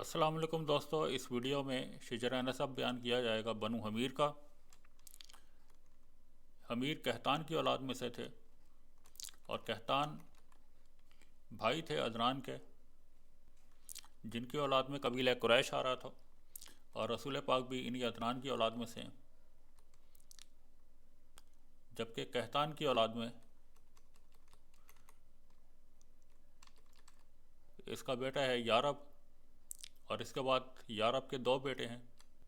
السلام علیکم دوستو، اس ویڈیو میں شجرہ نسب بیان کیا جائے گا بنو حمیر کا۔ حمیر قحطان کی اولاد میں سے تھے، اور قحطان بھائی تھے عدنان کے، جن کی اولاد میں قبیلہ قریش آ رہا تھا، اور رسول پاک بھی انہی عدنان کی اولاد میں سے ہیں۔ جبکہ قحطان کی اولاد میں اس کا بیٹا ہے یارب، اور اس کے بعد یارب کے دو بیٹے ہیں،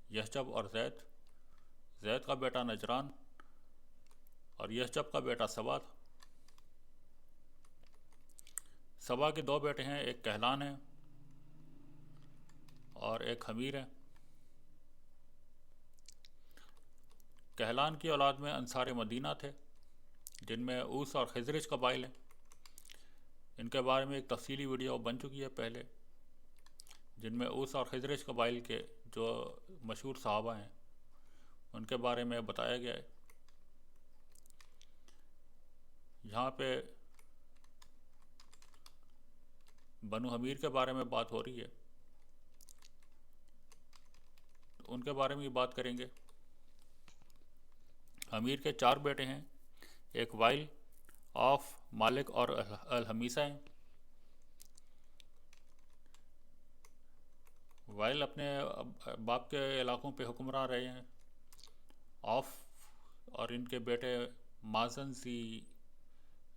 یحجب اور زید۔ زید کا بیٹا نجران اور یحجب کا بیٹا سبا تھا۔ سبا کے دو بیٹے ہیں، ایک کہلان ہے اور ایک حمیر ہے۔ کہلان کی اولاد میں انصار مدینہ تھے، جن میں اوس اور خزرج قبائل ہیں۔ ان کے بارے میں ایک تفصیلی ویڈیو بن چکی ہے پہلے، جن میں اوس اور خزرج قبائل کے جو مشہور صحابہ ہیں ان کے بارے میں بتایا گیا ہے۔ یہاں پہ بنو حمیر کے بارے میں بات ہو رہی ہے، تو ان کے بارے میں بھی بات کریں گے۔ حمیر کے چار بیٹے ہیں، ایک وائل، آف، مالک اور الحمیسہ ہیں۔ وائل اپنے باپ کے علاقوں پہ حکمراں رہے ہیں۔ آف اور ان کے بیٹے مازن ذی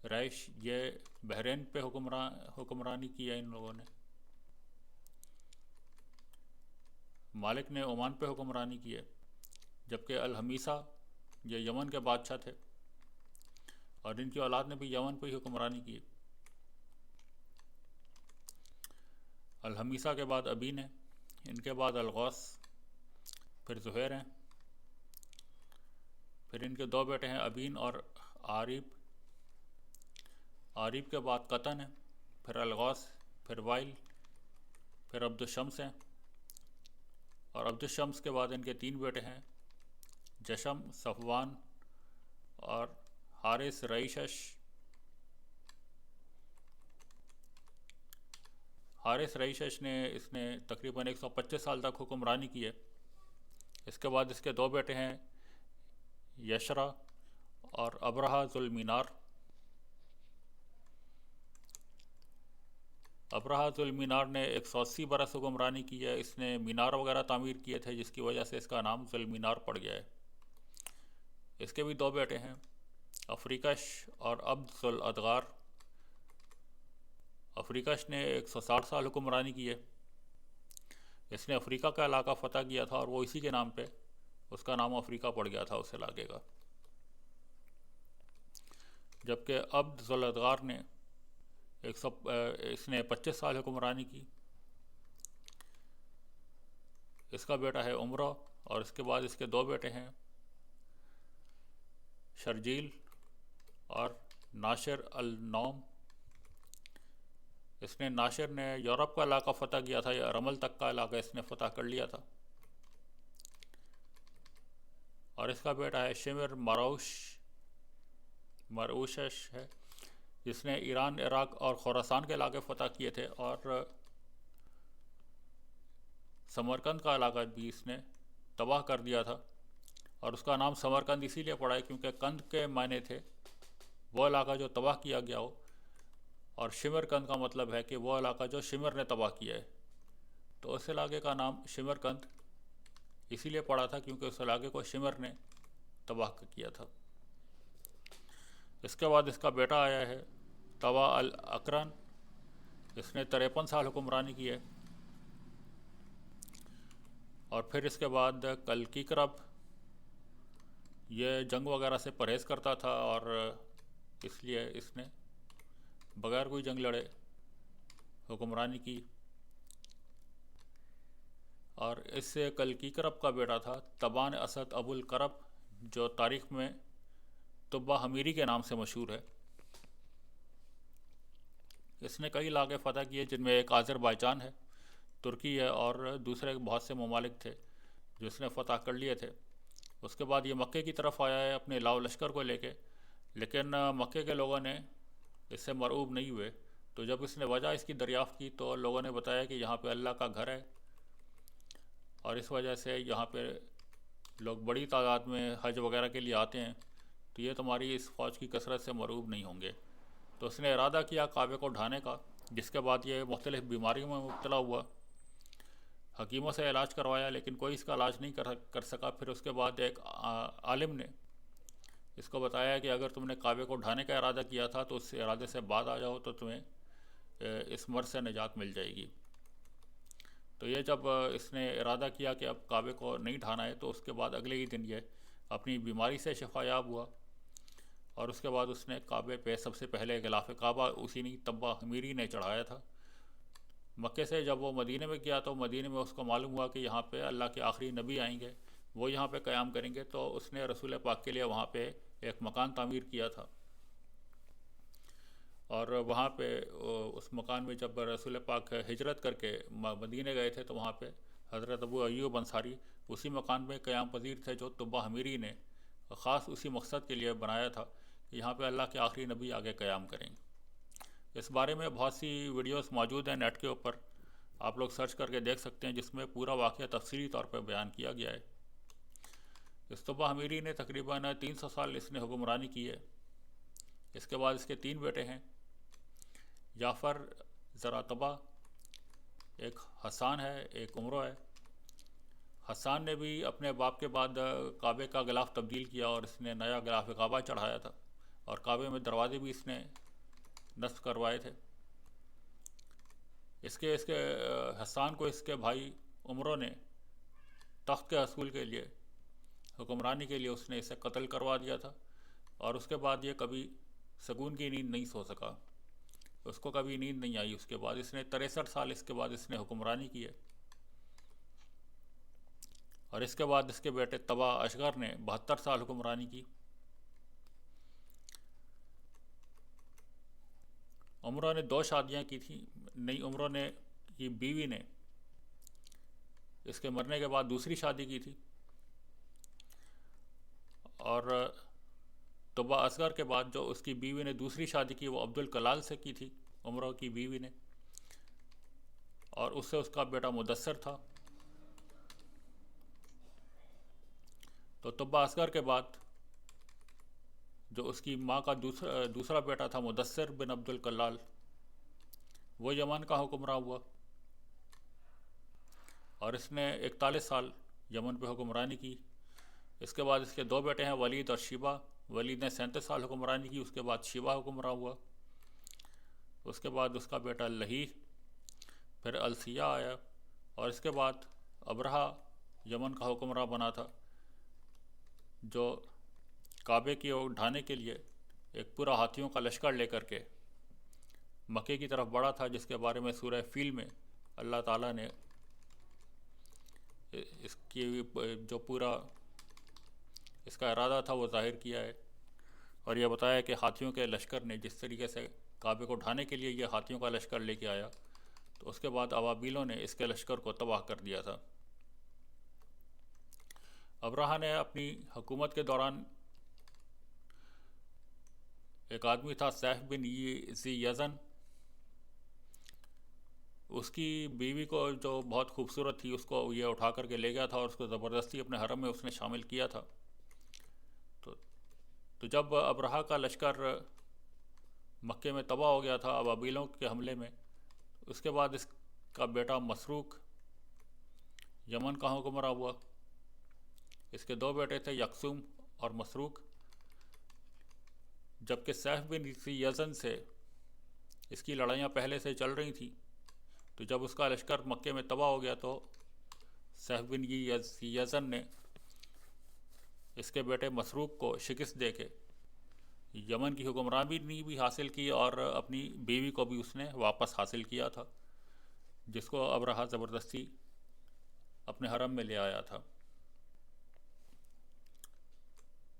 ریش، یہ بحرین پہ حکمرانی کی ہے ان لوگوں نے۔ مالک نے عمان پہ حکمرانی کی ہے، جبکہ الحمیسہ یہ یمن کے بادشاہ تھے، اور ان کی اولاد نے بھی یمن پہ ہی حکمرانی کی۔ الحمیسہ کے بعد ابین ہے، ان کے بعد الغوث، پھر زہیر ہیں، پھر ان کے دو بیٹے ہیں ابین اور عاریب۔ عاریب کے بعد قطن ہے، پھر الغوث، پھر وائل، پھر عبد الشمس ہیں، اور عبد الشمس کے بعد ان کے تین بیٹے ہیں، جشم، صفوان اور حارث رئیشش۔ حارث رئیشش اس نے تقریباً 125 سال تک حکمرانی کی ہے۔ اس کے بعد اس کے دو بیٹے ہیں، یشرا اور ابرہہ ذو المینار۔ ابرہہ ذو المینار نے 180 برس حکمرانی کی ہے۔ اس نے مینار وغیرہ تعمیر کیے تھے، جس کی وجہ سے اس کا نام ذو المینار پڑ گیا ہے۔ اس کے بھی دو بیٹے ہیں، افریکش اور عبد ذو الادغار۔ افریکش نے 160 سال حکمرانی کی ہے۔ اس نے افریقہ کا علاقہ فتح کیا تھا، اور وہ اسی کے نام پہ اس کا نام افریقہ پڑ گیا تھا اس علاقے کا۔ جبکہ عبد ذو الادغار نے اس نے 25 سال حکمرانی کی۔ اس کا بیٹا ہے عمرہ، اور اس کے بعد اس کے دو بیٹے ہیں، شرجیل اور ناشر النوم۔ اس نے ناشر نے یورپ کا علاقہ فتح کیا تھا، یا رمل تک کا علاقہ اس نے فتح کر لیا تھا۔ اور اس کا بیٹا ہے شمر مروشش ہے، جس نے ایران، عراق اور خراسان کے علاقے فتح کیے تھے، اور سمرقند کا علاقہ بھی اس نے تباہ کر دیا تھا۔ اور اس کا نام سمرقند اسی لیے پڑا ہے کیونکہ قند کے معنی تھے وہ علاقہ جو تباہ کیا گیا ہو، اور شمرقند کا مطلب ہے کہ وہ علاقہ جو شمر نے تباہ کیا ہے۔ تو اس علاقے کا نام شمرقند اسی لیے پڑا تھا کیونکہ اس علاقے کو شمر نے تباہ کیا تھا۔ اس کے بعد اس کا بیٹا آیا ہے طوا الاقرن۔ اس نے 53 سال حکمرانی کی ہے۔ اور پھر اس کے بعد کلکیکرب، یہ جنگ وغیرہ سے پرہیز کرتا تھا، اور اس لیے اس نے بغیر کوئی جنگ لڑے حکمرانی کی۔ اور اس سے کلکیکرب کا بیٹا تھا تبان اسد ابو الکرب، جو تاریخ میں تبہ حمیری کے نام سے مشہور ہے۔ اس نے کئی علاقے فتح کیے، جن میں ایک آذربائیجان ہے، ترکی ہے، اور دوسرے بہت سے ممالک تھے جو اس نے فتح کر لیے تھے۔ اس کے بعد یہ مکے کی طرف آیا ہے اپنے لاؤ لشکر کو لے کے، لیکن مکے کے لوگوں نے اس سے مرعوب نہیں ہوئے۔ تو جب اس نے وجہ اس کی دریافت کی تو لوگوں نے بتایا کہ یہاں پہ اللہ کا گھر ہے، اور اس وجہ سے یہاں پہ لوگ بڑی تعداد میں حج وغیرہ کے لیے آتے ہیں، تو یہ تمہاری اس فوج کی کثرت سے مرعوب نہیں ہوں گے۔ تو اس نے ارادہ کیا کعبے کو ڈھانے کا، جس کے بعد یہ مختلف بیماریوں میں مبتلا ہوا، حکیموں سے علاج کروایا لیکن کوئی اس کا علاج نہیں کر سکا۔ پھر اس کے بعد ایک عالم نے اس کو بتایا کہ اگر تم نے کعبے کو ڈھانے کا ارادہ کیا تھا تو اس ارادے سے بعد آ جاؤ تو تمہیں اس مرض سے نجات مل جائے گی۔ تو یہ جب اس نے ارادہ کیا کہ اب کعبے کو نہیں ڈھانا ہے، تو اس کے بعد اگلے ہی دن یہ اپنی بیماری سے شفا یاب ہوا، اور اس کے بعد اس نے کعبے پہ سب سے پہلے غلاف کعبہ اسی نے طبع حمیری نے چڑھایا تھا۔ مکے سے جب وہ مدینہ میں گیا تو مدینہ میں اس کو معلوم ہوا کہ یہاں پہ اللہ کے آخری نبی آئیں گے، وہ یہاں پہ قیام کریں گے، تو اس نے رسول پاک کے لیے وہاں پہ ایک مکان تعمیر کیا تھا، اور وہاں پہ اس مکان میں جب رسول پاک ہجرت کر کے مدینہ گئے تھے تو وہاں پہ حضرت ابو ایوب انصاری اسی مکان میں قیام پذیر تھے، جو طبع حمیری نے خاص اسی مقصد کے لیے بنایا تھا کہ یہاں پہ اللہ کے آخری نبی آگے قیام کریں گے۔ اس بارے میں بہت سی ویڈیوز موجود ہیں نیٹ کے اوپر، آپ لوگ سرچ کر کے دیکھ سکتے ہیں، جس میں پورا واقعہ تفصیلی طور پہ بیان کیا گیا ہے۔ اس طبع حمیری نے تقریباً 300 سال اس نے حکمرانی کی ہے۔ اس کے بعد اس کے 3 بیٹے ہیں، جعفر زراتبا، ایک حسان ہے، ایک عمرو ہے۔ حسان نے بھی اپنے باپ کے بعد کعبے کا غلاف تبدیل کیا اور اس نے نیا غلاف کعبہ چڑھایا تھا، اور کعبے میں دروازے بھی اس نے نصب کروائے تھے۔ اس کے حسان کو اس کے بھائی عمرو نے تخت کے حصول کے لیے، حکمرانی کے لیے اس نے اسے قتل کروا دیا تھا، اور اس کے بعد یہ کبھی سکون کی نیند نہیں سو سکا، اس کو کبھی نیند نہیں آئی۔ اس کے بعد اس نے 63 سال اس کے بعد اس نے حکمرانی کی ہے، اور اس کے بعد اس کے بیٹے طبع اشغر نے 72 سال حکمرانی کی۔ عمرو نے 2 شادیاں کی تھیں، نئی عمرو نے کی بیوی نے اس کے مرنے کے بعد دوسری شادی کی تھی، اور طبع اصغر کے بعد جو اس کی بیوی نے دوسری شادی کی وہ عبدالکلال سے کی تھی، عمرو کی بیوی نے، اور اس سے اس کا بیٹا مدثر تھا۔ تو طبع اصغر کے بعد جو اس کی ماں کا دوسرا بیٹا تھا مدثر بن عبدالکلال، وہ یمن کا حکمراں ہوا، اور اس نے 41 سال یمن پہ حکمرانی کی۔ اس کے بعد اس کے 2 بیٹے ہیں، ولید اور شیبہ۔ ولید نے 37 سال حکمرانی کی، اس کے بعد شیبہ حکمراں ہوا۔ اس کے بعد اس کا بیٹا لہی، پھر السیہ آیا، اور اس کے بعد ابرہہ یمن کا حکمراں بنا تھا، جو کعبے کی اور ڈھانے کے لیے ایک پورا ہاتھیوں کا لشکر لے کر کے مکے کی طرف بڑھا تھا، جس کے بارے میں سورہ فیل میں اللہ تعالیٰ نے اس کی جو پورا اس کا ارادہ تھا وہ ظاہر کیا ہے، اور یہ بتایا کہ ہاتھیوں کے لشکر نے جس طریقے سے کعبے کو ڈھانے کے لیے یہ ہاتھیوں کا لشکر لے کے آیا، تو اس کے بعد ابابیلوں نے اس کے لشکر کو تباہ کر دیا تھا۔ ابرہہ نے اپنی حکومت کے دوران ایک آدمی تھا سیف بن ذی یزن، اس کی بیوی کو جو بہت خوبصورت تھی، اس کو یہ اٹھا کر کے لے گیا تھا اور اس کو زبردستی اپنے حرم میں اس نے شامل کیا تھا۔ تو جب ابرہہ کا لشکر مکے میں تباہ ہو گیا تھا ابابیلوں کے حملے میں، اس کے بعد اس کا بیٹا مسروق یمن کا حکمراں ہوا۔ اس کے 2 بیٹے تھے، یکسوم اور مسروق، جبکہ سیف بن ذی یزن سے اس کی لڑائیاں پہلے سے چل رہی تھیں۔ تو جب اس کا لشکر مکے میں تباہ ہو گیا تو سیف بن ذی یزن نے اس کے بیٹے مسروق کو شکست دے کے یمن کی حکمرانی بھی حاصل کی، اور اپنی بیوی کو بھی اس نے واپس حاصل کیا تھا، جس کو ابرہہ زبردستی اپنے حرم میں لے آیا تھا۔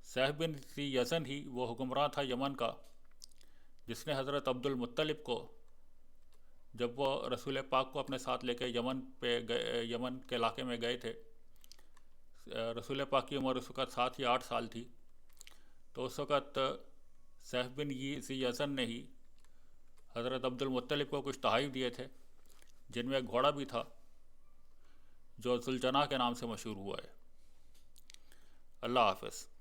سیف بن ذی یزن ہی وہ حکمراں تھا یمن کا جس نے حضرت عبد المطلب کو، جب وہ رسول پاک کو اپنے ساتھ لے کے یمن کے علاقے میں گئے تھے، رسول پاک کی عمر اس وقت 7 یا 8 سال تھی، تو اس وقت سیف بن ذی یزن نے ہی حضرت عبد المطلب کو کچھ تحائف دیے تھے، جن میں ایک گھوڑا بھی تھا، جو ذوالجناح کے نام سے مشہور ہوا ہے۔ اللہ حافظ۔